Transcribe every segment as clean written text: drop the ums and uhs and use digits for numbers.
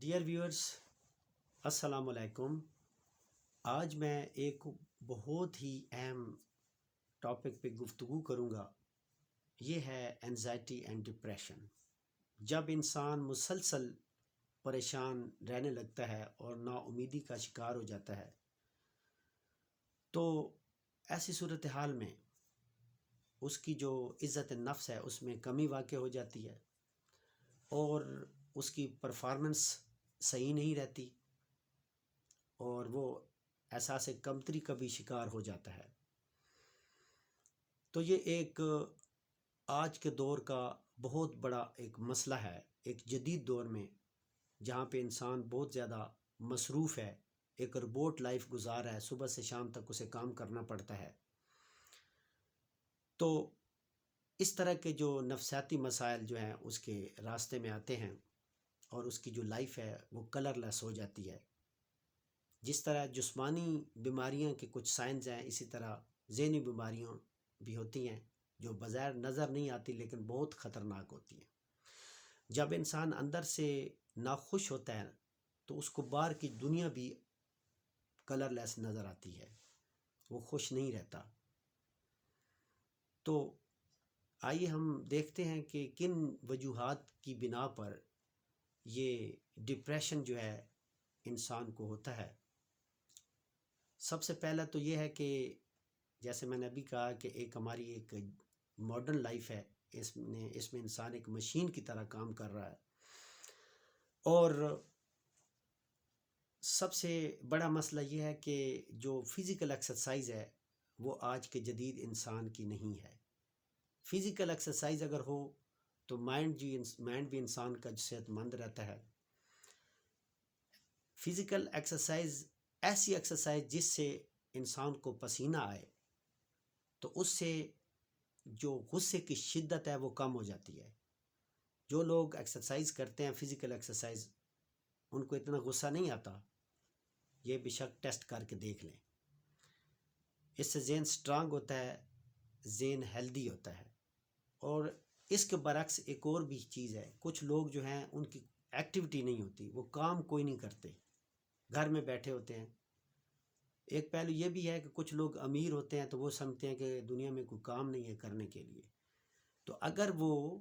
Dear viewers, السلام علیکم۔ آج میں ایک بہت ہی اہم ٹاپک پہ گفتگو کروں گا۔ یہ ہے اینزائٹی اینڈ ڈپریشن۔ جب انسان مسلسل پریشان رہنے لگتا ہے اور نا امیدی کا شکار ہو جاتا ہے تو ایسی صورتحال میں اس کی جو عزت نفس ہے اس میں کمی واقع ہو جاتی ہے اور اس کی پرفارمنس صحیح نہیں رہتی اور وہ احساس کمتری کا بھی شکار ہو جاتا ہے۔ تو یہ ایک آج کے دور کا بہت بڑا ایک مسئلہ ہے، ایک جدید دور میں جہاں پہ انسان بہت زیادہ مصروف ہے، ایک روبوٹ لائف گزار ہے، صبح سے شام تک اسے کام کرنا پڑتا ہے۔ تو اس طرح کے جو نفسیاتی مسائل جو ہیں اس کے راستے میں آتے ہیں اور اس کی جو لائف ہے وہ کلر لیس ہو جاتی ہے۔ جس طرح جسمانی بیماریاں کے کچھ سائنز ہیں، اسی طرح ذہنی بیماریاں بھی ہوتی ہیں جو بظاہر نظر نہیں آتی لیکن بہت خطرناک ہوتی ہیں۔ جب انسان اندر سے ناخوش ہوتا ہے تو اس کو باہر کی دنیا بھی کلر لیس نظر آتی ہے، وہ خوش نہیں رہتا۔ تو آئیے ہم دیکھتے ہیں کہ کن وجوہات کی بنا پر یہ ڈپریشن جو ہے انسان کو ہوتا ہے۔ سب سے پہلا تو یہ ہے کہ جیسے میں نے ابھی کہا کہ ہماری ایک ماڈرن لائف ہے، اس میں انسان ایک مشین کی طرح کام کر رہا ہے اور سب سے بڑا مسئلہ یہ ہے کہ جو فزیکل ایکسرسائز ہے وہ آج کے جدید انسان کی نہیں ہے۔ فزیکل ایکسرسائز اگر ہو تو مائنڈ بھی انسان کا صحت مند رہتا ہے۔ فزیکل ایکسرسائز ایسی ایکسرسائز جس سے انسان کو پسینہ آئے تو اس سے جو غصے کی شدت ہے وہ کم ہو جاتی ہے۔ جو لوگ ایکسرسائز کرتے ہیں فزیکل ایکسرسائز ان کو اتنا غصہ نہیں آتا، یہ بے شک ٹیسٹ کر کے دیکھ لیں۔ اس سے ذہن سٹرانگ ہوتا ہے، ذہن ہیلدی ہوتا ہے۔ اور اس کے برعکس ایک اور بھی چیز ہے، کچھ لوگ جو ہیں ان کی ایکٹیویٹی نہیں ہوتی، وہ کام کوئی نہیں کرتے، گھر میں بیٹھے ہوتے ہیں۔ ایک پہلو یہ بھی ہے کہ کچھ لوگ امیر ہوتے ہیں تو وہ سمجھتے ہیں کہ دنیا میں کوئی کام نہیں ہے کرنے کے لیے، تو اگر وہ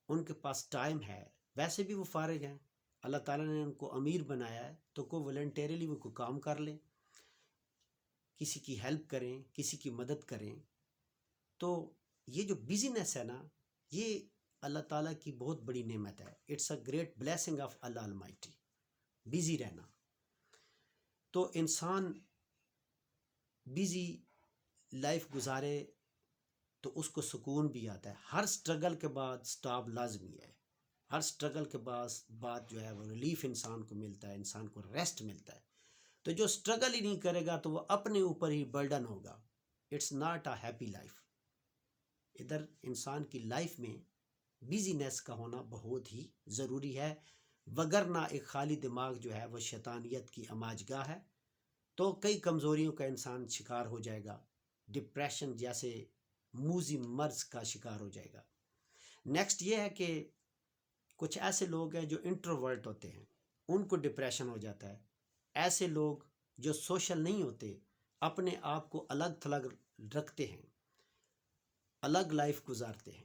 ان کے پاس ٹائم ہے، ویسے بھی وہ فارغ ہیں، اللہ تعالیٰ نے ان کو امیر بنایا ہے تو کوئی والنٹیرلی وہ کوئی کام کر لیں، کسی کی ہیلپ کریں، کسی کی مدد کریں۔ تو یہ جو بزینس ہے نا، یہ اللہ تعالیٰ کی بہت بڑی نعمت ہے۔ It's a great blessing of Allah almighty, busy رہنا۔ تو انسان بزی لائف گزارے تو اس کو سکون بھی آتا ہے۔ ہر سٹرگل کے بعد سٹاپ لازمی ہے، ہر سٹرگل کے بعد جو ہے وہ ریلیف انسان کو ملتا ہے، انسان کو ریسٹ ملتا ہے۔ تو جو سٹرگل ہی نہیں کرے گا تو وہ اپنے اوپر ہی برڈن ہوگا۔ It's not a happy life. ادھر انسان کی لائف میں بیزینس کا ہونا بہت ہی ضروری ہے، وگرنہ ایک خالی دماغ جو ہے وہ شیطانیت کی اماج گاہ ہے، تو کئی کمزوریوں کا انسان شکار ہو جائے گا، ڈپریشن جیسے موذی مرض کا شکار ہو جائے گا۔ نیکسٹ یہ ہے کہ کچھ ایسے لوگ ہیں جو انٹروورٹ ہوتے ہیں، ان کو ڈپریشن ہو جاتا ہے۔ ایسے لوگ جو سوشل نہیں ہوتے، اپنے آپ کو الگ تھلگ رکھتے ہیں، الگ لائف گزارتے ہیں۔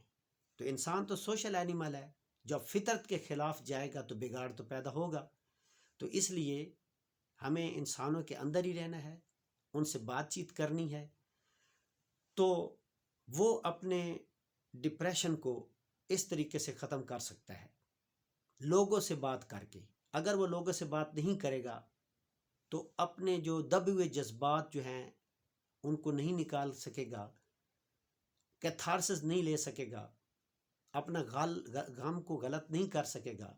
تو انسان تو سوشل اینیمل ہے، جب فطرت کے خلاف جائے گا تو بگاڑ تو پیدا ہوگا۔ تو اس لیے ہمیں انسانوں کے اندر ہی رہنا ہے، ان سے بات چیت کرنی ہے، تو وہ اپنے ڈپریشن کو اس طریقے سے ختم کر سکتا ہے، لوگوں سے بات کر کے۔ اگر وہ لوگوں سے بات نہیں کرے گا تو اپنے جو دبے ہوئے جذبات جو ہیں ان کو نہیں نکال سکے گا، کیتھارسس نہیں لے سکے گا، اپنا غم کو غلط نہیں کر سکے گا،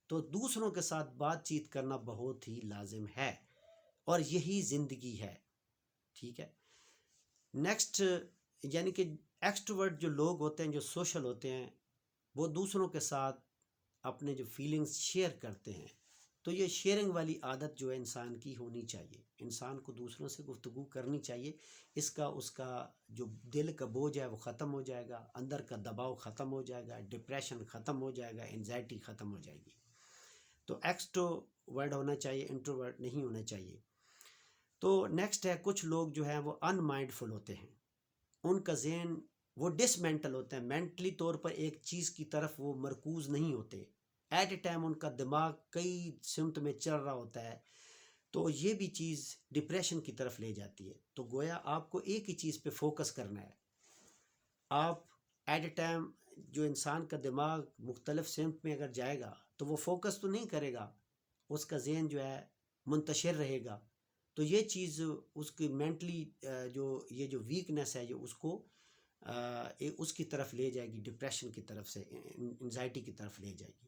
تو دوسروں کے ساتھ بات چیت کرنا بہت ہی لازم ہے اور یہی زندگی ہے۔ ٹھیک ہے۔ نیکسٹ یعنی کہ ایکسٹروورٹ جو لوگ ہوتے ہیں، جو سوشل ہوتے ہیں، وہ دوسروں کے ساتھ اپنے جو فیلنگز شیئر کرتے ہیں۔ تو یہ شیئرنگ والی عادت جو ہے انسان کی ہونی چاہیے، انسان کو دوسروں سے گفتگو کرنی چاہیے۔ اس کا جو دل کا بوجھ ہے وہ ختم ہو جائے گا، اندر کا دباؤ ختم ہو جائے گا، ڈپریشن ختم ہو جائے گا، انزائٹی ختم ہو جائے گی۔ تو ایکسٹروورٹ ہونا چاہیے، انٹروورٹ نہیں ہونا چاہیے۔ تو نیکسٹ ہے، کچھ لوگ جو ہیں وہ ان مائنڈفل ہوتے ہیں، ان کا ذہن وہ ڈس مینٹل ہوتا ہے، مینٹلی طور پر ایک چیز کی طرف وہ مرکوز نہیں ہوتے، ایٹ اے ٹائم ان کا دماغ کئی سمت میں چل رہا ہوتا ہے، تو یہ بھی چیز ڈپریشن کی طرف لے جاتی ہے۔ تو گویا آپ کو ایک ہی چیز پہ فوکس کرنا ہے، آپ ایٹ اے ٹائم جو انسان کا دماغ مختلف سمت میں اگر جائے گا تو وہ فوکس تو نہیں کرے گا، اس کا ذہن جو ہے منتشر رہے گا، تو یہ چیز اس کی مینٹلی جو یہ جو ویکنس ہے جو اس کو اس کی طرف لے جائے گی، ڈپریشن کی طرف سے انزائٹی کی طرف لے جائے گی۔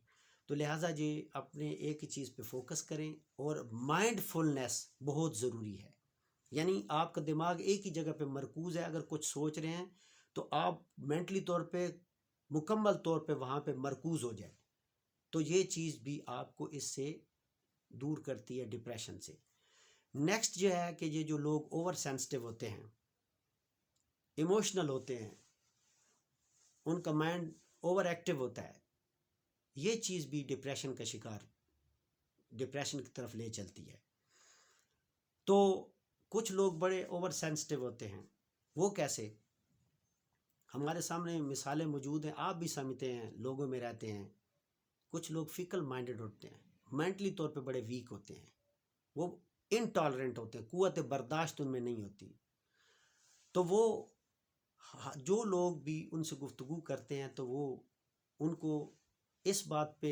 تو لہٰذا جی اپنے ایک ہی چیز پہ فوکس کریں، اور مائنڈ فلنس بہت ضروری ہے، یعنی آپ کا دماغ ایک ہی جگہ پہ مرکوز ہے، اگر کچھ سوچ رہے ہیں تو آپ مینٹلی طور پہ مکمل طور پہ وہاں پہ مرکوز ہو جائے، تو یہ چیز بھی آپ کو اس سے دور کرتی ہے ڈپریشن سے۔ نیکسٹ جو ہے کہ یہ جو لوگ اوور سینسٹیو ہوتے ہیں، ایموشنل ہوتے ہیں، ان کا مائنڈ اوور ایکٹیو ہوتا ہے، یہ چیز بھی ڈپریشن کا شکار، ڈپریشن کی طرف لے چلتی ہے۔ تو کچھ لوگ بڑے اوور سینسٹیو ہوتے ہیں، وہ کیسے؟ ہمارے سامنے مثالیں موجود ہیں، آپ بھی سمجھتے ہیں، لوگوں میں رہتے ہیں۔ کچھ لوگ فکل مائنڈڈ ہوتے ہیں، مینٹلی طور پہ بڑے ویک ہوتے ہیں، وہ انٹالرنٹ ہوتے ہیں، قوت برداشت ان میں نہیں ہوتی، تو وہ جو لوگ بھی ان سے گفتگو کرتے ہیں تو وہ ان کو اس بات پہ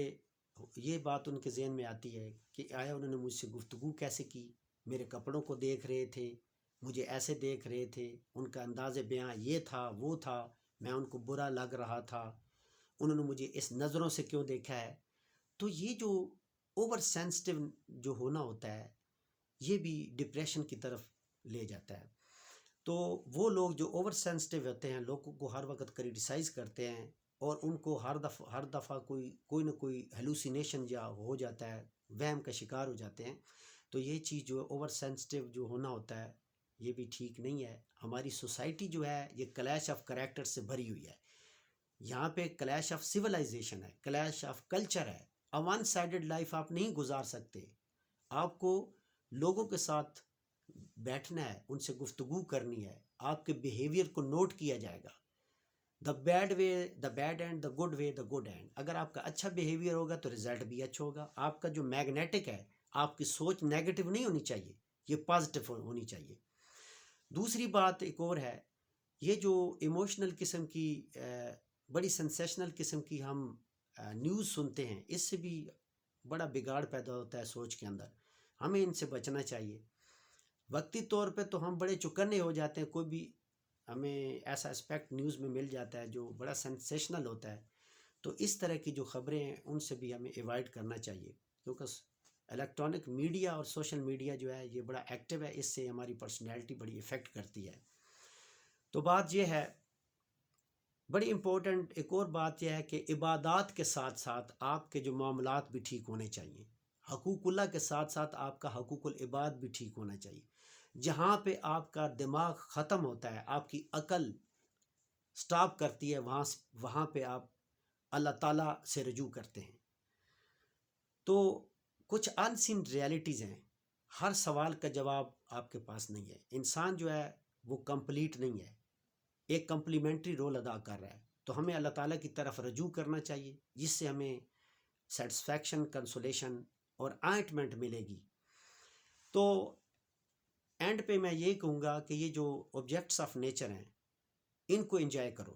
یہ بات ان کے ذہن میں آتی ہے کہ آیا انہوں نے مجھ سے گفتگو کیسے کی، میرے کپڑوں کو دیکھ رہے تھے، مجھے ایسے دیکھ رہے تھے، ان کا انداز بیاں یہ تھا وہ تھا، میں ان کو برا لگ رہا تھا، انہوں نے مجھے اس نظروں سے کیوں دیکھا ہے۔ تو یہ جو اوور سینسٹیو جو ہونا ہوتا ہے، یہ بھی ڈپریشن کی طرف لے جاتا ہے۔ تو وہ لوگ جو اوور سینسٹیو ہوتے ہیں، لوگوں کو ہر وقت کریٹیسائز کرتے ہیں، اور ان کو ہر دفعہ کوئی نہ کوئی ہیلوسینیشن یا ہو جاتا ہے، وہم کا شکار ہو جاتے ہیں، تو یہ چیز جو اوور سینسٹیو جو ہونا ہوتا ہے یہ بھی ٹھیک نہیں ہے۔ ہماری سوسائٹی جو ہے یہ کلیش آف کریکٹر سے بھری ہوئی ہے، یہاں پہ کلیش آف سویلائزیشن ہے، کلیش آف کلچر ہے، ون سائیڈڈ لائف آپ نہیں گزار سکتے، آپ کو لوگوں کے ساتھ بیٹھنا ہے، ان سے گفتگو کرنی ہے، آپ کے بیہیویئر کو نوٹ کیا جائے گا، the bad way the bad end, the good way the good end. اگر آپ کا اچھا بیہیویئر ہوگا تو رزلٹ بھی اچھا ہوگا، آپ کا جو میگنیٹک ہے، آپ کی سوچ نیگیٹو نہیں ہونی چاہیے، یہ پازیٹیو ہونی چاہیے۔ دوسری بات ایک اور ہے، یہ جو ایموشنل قسم کی بڑی سنسیشنل قسم کی ہم نیوز سنتے ہیں، اس سے بھی بڑا بگاڑ پیدا ہوتا ہے سوچ کے اندر، ہمیں ان سے بچنا چاہیے۔ وقتی طور پہ تو ہم بڑے چکنے ہو جاتے ہیں، کوئی بھی ہمیں ایسا اسپیکٹ نیوز میں مل جاتا ہے جو بڑا سنسیشنل ہوتا ہے، تو اس طرح کی جو خبریں ہیں ان سے بھی ہمیں ایوائڈ کرنا چاہیے، کیونکہ الیکٹرانک میڈیا اور سوشل میڈیا جو ہے یہ بڑا ایکٹیو ہے، اس سے ہماری پرسنالٹی بڑی افیکٹ کرتی ہے۔ تو بات یہ ہے، بڑی امپورٹنٹ ایک اور بات یہ ہے کہ عبادات کے ساتھ ساتھ آپ کے جو معاملات بھی ٹھیک ہونے چاہیے، حقوق اللہ کے ساتھ ساتھ آپ کا حقوق العباد بھی ٹھیک ہونا چاہیے۔ جہاں پہ آپ کا دماغ ختم ہوتا ہے، آپ کی عقل سٹاپ کرتی ہے، وہاں پہ آپ اللہ تعالیٰ سے رجوع کرتے ہیں۔ تو کچھ ان سین ریالٹیز ہیں، ہر سوال کا جواب آپ کے پاس نہیں ہے، انسان جو ہے وہ کمپلیٹ نہیں ہے، ایک کمپلیمنٹری رول ادا کر رہا ہے، تو ہمیں اللہ تعالیٰ کی طرف رجوع کرنا چاہیے، جس سے ہمیں سیٹسفیکشن، کنسولیشن اور آئنٹمنٹ ملے گی۔ تو اینڈ پہ میں یہ کہوں گا کہ یہ جو آبجیکٹس آف نیچر ہیں ان کو انجوائے کرو،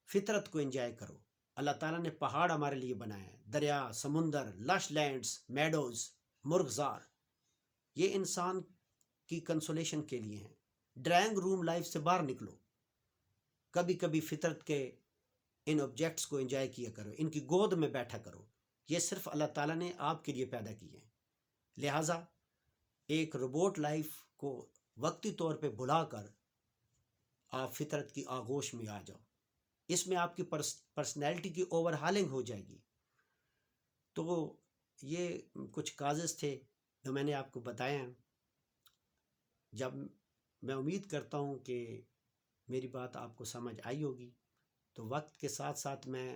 فطرت کو انجوائے کرو۔ اللہ تعالیٰ نے پہاڑ ہمارے لیے بنایا ہے، دریا، سمندر، لش لینڈز، میڈوز، مرغزار، یہ انسان کی کنسولیشن کے لیے ہیں۔ ڈرائنگ روم لائف سے باہر نکلو، کبھی کبھی فطرت کے ان آبجیکٹس کو انجوائے کیا کرو، ان کی گود میں بیٹھا کرو، یہ صرف اللہ تعالیٰ نے آپ کے لیے پیدا کی ہیں۔ لہٰذا ایک روبوٹ لائف کو وقتی طور پہ بھلا کر آپ فطرت کی آغوش میں آ جاؤ، اس میں آپ کی پرسنالٹی کی اوور ہالنگ ہو جائے گی۔ تو یہ کچھ کازز تھے جو میں نے آپ کو بتایا ہیں۔ جب میں امید کرتا ہوں کہ میری بات آپ کو سمجھ آئی ہوگی، تو وقت کے ساتھ ساتھ میں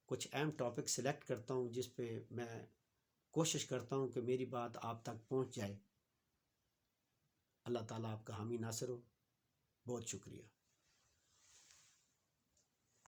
کچھ اہم ٹاپک سلیکٹ کرتا ہوں جس پہ میں کوشش کرتا ہوں کہ میری بات آپ تک پہنچ جائے۔ اللہ تعالیٰ آپ کا حامی ناصر ہو۔ بہت شکریہ۔